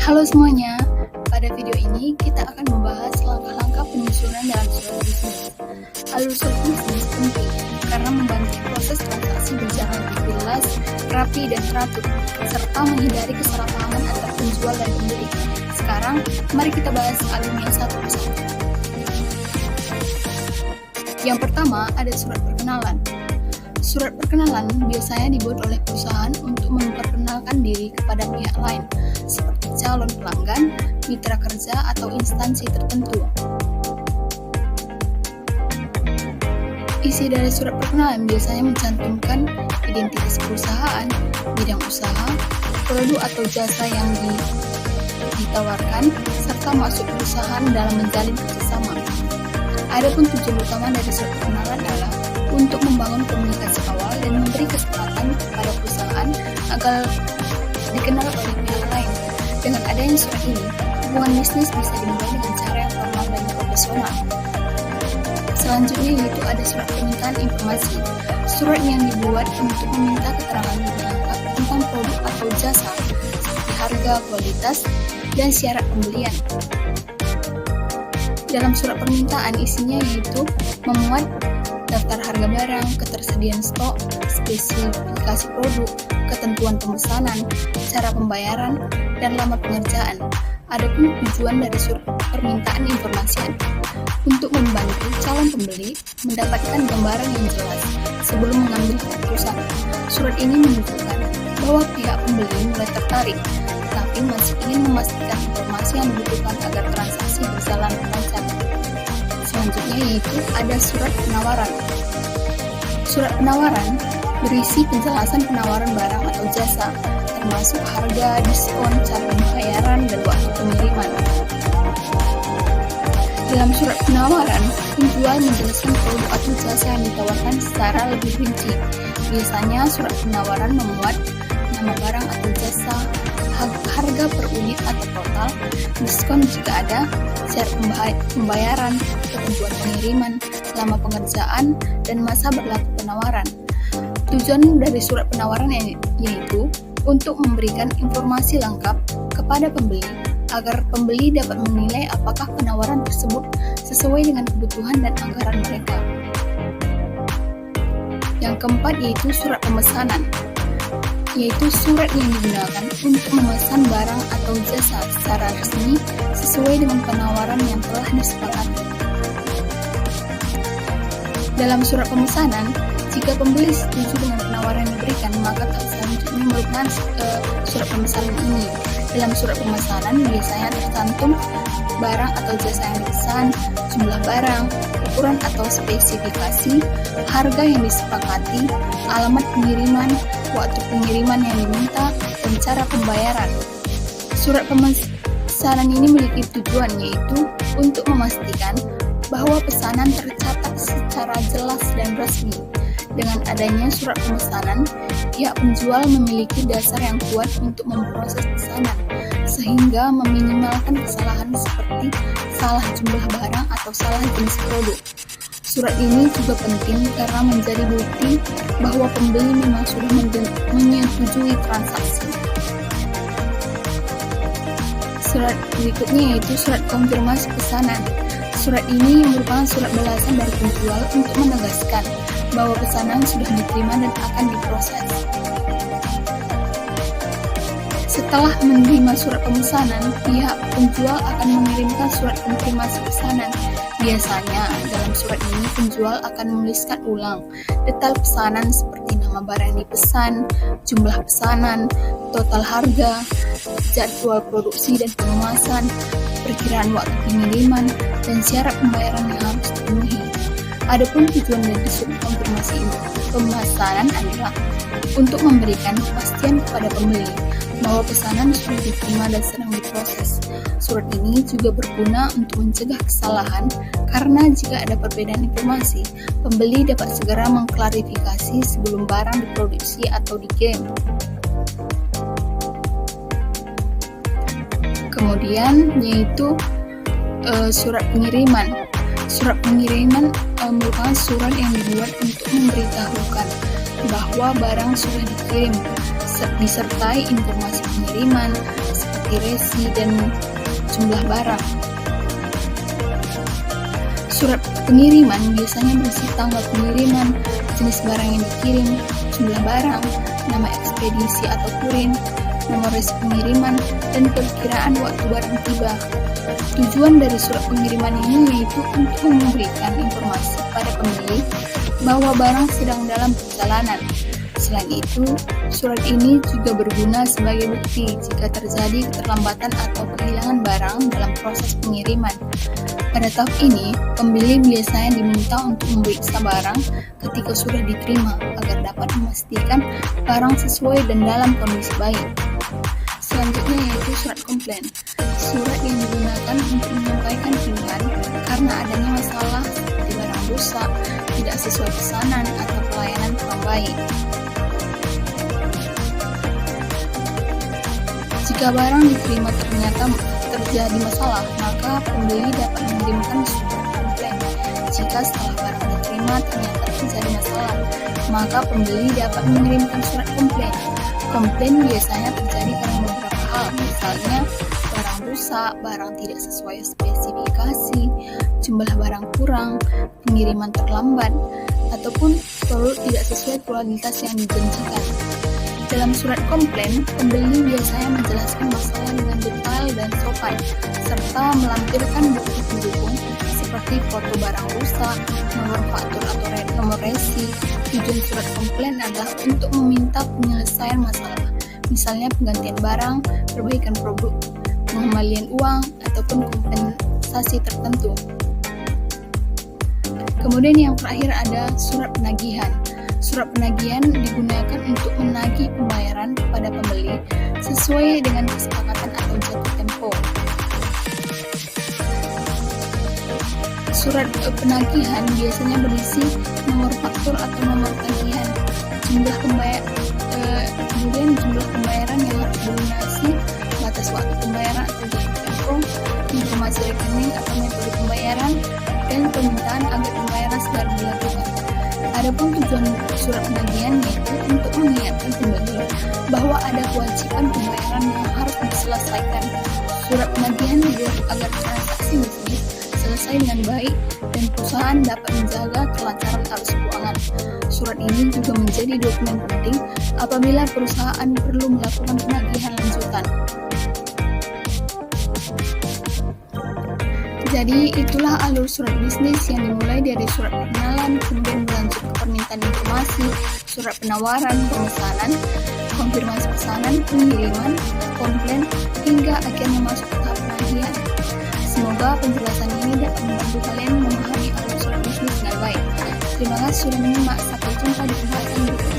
Halo semuanya, pada video ini kita akan membahas langkah-langkah penyusunan dalam surat bisnis. Alur surat bisnis penting karena membantu proses transaksi berjalan lebih jelas, rapi, dan teratur, serta menghindari kesalahpahaman antara penjual dan pembeli. Sekarang, mari kita bahas alurnya satu persatu. Yang pertama ada surat perkenalan. Surat perkenalan biasanya dibuat oleh perusahaan untuk memperkenalkan diri kepada pihak lain, seperti calon pelanggan, mitra kerja, atau instansi tertentu. Isi dari surat perkenalan biasanya mencantumkan identitas perusahaan, bidang usaha, produk atau jasa yang ditawarkan, serta maksud perusahaan dalam menjalin kerjasama. Adapun tujuan utama dari surat perkenalan adalah untuk membangun komunikasi awal dan memberi kesempatan kepada perusahaan agar dikenal oleh pihak lain. Dengan adanya surat ini, hubungan bisnis bisa dimulai dengan cara yang formal dan profesional. Selanjutnya yaitu ada surat permintaan informasi. Surat yang dibuat untuk meminta keterangan lebih lengkap tentang produk atau jasa, seperti harga, kualitas, dan syarat pembelian. Dalam surat permintaan isinya yaitu memuat daftar harga barang, ketersediaan stok, spesifikasi produk, ketentuan pemesanan, cara pembayaran, dan lama pengerjaan. Adapun tujuan dari surat permintaan informasi untuk membantu calon pembeli mendapatkan gambaran yang jelas sebelum mengambil keputusan. Surat ini menunjukkan bahwa pihak pembeli mulai tertarik, tetapi masih ingin memastikan informasi yang dibutuhkan agar transaksi berjalan lancar. Selanjutnya yaitu ada surat penawaran. Surat penawaran berisi penjelasan penawaran barang atau jasa, termasuk harga, diskon, cara pembayaran, dan waktu pengiriman. Dalam surat penawaran, penjual menjelaskan produk atau jasa yang ditawarkan secara lebih rinci. Biasanya surat penawaran memuat nama barang atau jasa, harga per unit atau total, diskon jika ada, syarat pembayaran, ketentuan pengiriman, lama pengerjaan, dan masa berlaku penawaran. Tujuan dari surat penawaran yaitu untuk memberikan informasi lengkap kepada pembeli agar pembeli dapat menilai apakah penawaran tersebut sesuai dengan kebutuhan dan anggaran mereka. Yang keempat yaitu surat pemesanan, yaitu surat yang digunakan untuk memesan barang atau jasa secara resmi sesuai dengan penawaran yang telah disepakati. Dalam surat pemesanan, jika pembeli setuju dengan penawaran yang diberikan, maka tahap selanjutnya merupakan surat pemesanan ini. Dalam surat pemesanan biasanya tercantum barang atau jasa yang dipesan, jumlah barang, ukuran atau spesifikasi, harga yang disepakati, alamat pengiriman, waktu pengiriman yang diminta, dan cara pembayaran. Surat pemesanan ini memiliki tujuan yaitu untuk memastikan bahwa pesanan tercatat secara jelas dan resmi. Dengan adanya surat pemesanan, pihak penjual memiliki dasar yang kuat untuk memproses pesanan, sehingga meminimalkan kesalahan seperti salah jumlah barang atau salah jenis produk. Surat ini juga penting karena menjadi bukti bahwa pembeli memang sudah menyetujui transaksi. Surat berikutnya yaitu surat konfirmasi pesanan. Surat ini merupakan surat balasan dari penjual untuk menegaskan bahwa pesanan sudah diterima dan akan diproses. Setelah menerima surat pemesanan, pihak penjual akan mengirimkan surat konfirmasi pesanan. Biasanya, dalam surat ini penjual akan menuliskan ulang detail pesanan seperti nama barang yang dipesan, jumlah pesanan, total harga, jadwal produksi dan pengemasan, perkiraan waktu pengiriman, dan syarat pembayaran yang harus dipenuhi. Adapun tujuan dari surat konfirmasi pemesanan adalah untuk memberikan kepastian kepada pembeli bahwa pesanan sudah diterima dan sedang diproses. Surat ini juga berguna untuk mencegah kesalahan karena jika ada perbedaan informasi, pembeli dapat segera mengklarifikasi sebelum barang diproduksi atau dikirim. Kemudian yaitu surat pengiriman. Surat pengiriman merupakan surat yang dibuat untuk memberitahukan bahwa barang sudah dikirim, disertai informasi pengiriman seperti seperti resi dan jumlah barang. Surat pengiriman biasanya berisi tanggal pengiriman, jenis barang yang dikirim, jumlah barang, nama ekspedisi atau kurir, nomor resi pengiriman, dan perkiraan waktu barang tiba. Tujuan dari surat pengiriman ini yaitu untuk memberikan informasi pada pembeli bahwa barang sedang dalam perjalanan. Selain itu, surat ini juga berguna sebagai bukti jika terjadi keterlambatan atau kehilangan barang dalam proses pengiriman. Pada tahap ini, pembeli biasanya diminta untuk memeriksa barang ketika sudah diterima agar dapat memastikan barang sesuai dan dalam kondisi baik. Selanjutnya yaitu surat komplain. Surat yang digunakan untuk menyampaikan keluhan karena adanya masalah seperti barang rusak, tidak sesuai pesanan, atau pelayanan kurang baik. Jika barang diterima ternyata terjadi masalah, maka pembeli dapat mengirimkan surat komplain. Jika setelah barang diterima ternyata terjadi masalah, maka pembeli dapat mengirimkan surat komplain. Komplain biasanya terjadi karena beberapa hal, misalnya barang rusak, barang tidak sesuai spesifikasi, jumlah barang kurang, pengiriman terlambat, ataupun produk tidak sesuai kualitas yang dijanjikan. Dalam surat komplain, pembeli biasanya menjelaskan masalah dengan detail dan sopan, serta melampirkan bukti pendukung seperti foto barang rusak, nomor faktur atau nomor resi. Tujuan surat komplain adalah untuk meminta penyelesaian masalah, misalnya penggantian barang, perbaikan produk, pengembalian uang, ataupun kompensasi tertentu. Kemudian yang terakhir ada surat penagihan. Surat penagihan digunakan untuk menagih pembayaran kepada pembeli sesuai dengan kesepakatan atau jatuh tempo. Surat penagihan biasanya berisi nomor faktur atau nomor tagihan, kemudian jumlah pembayaran yang harus dilunasi, batas waktu pembayaran atau jatuh tempo, informasi rekening atau metode pembayaran, dan permintaan agar pembayaran segera dilakukan. Adapun tujuan surat penagihan yaitu untuk mengingatkan pembeli bahwa ada kewajiban pembayaran yang harus diselesaikan. Surat penagihan dibuat agar transaksi bisnis selesai dengan baik dan perusahaan dapat menjaga kelancaran arus keuangan. Surat ini juga menjadi dokumen penting apabila perusahaan perlu melakukan penagihan lanjutan. Jadi itulah alur surat bisnis yang dimulai dari surat perkenalan, kemudian berlanjut ke permintaan informasi, surat penawaran, pemesanan, konfirmasi pesanan, pengiriman, komplain, hingga akhirnya masuk ke tahap penagihan. Semoga penjelasan ini dapat membantu kalian memahami alur surat bisnis dengan baik. Terima kasih sudah menyimak, sampai jumpa di pembahasan berikutnya.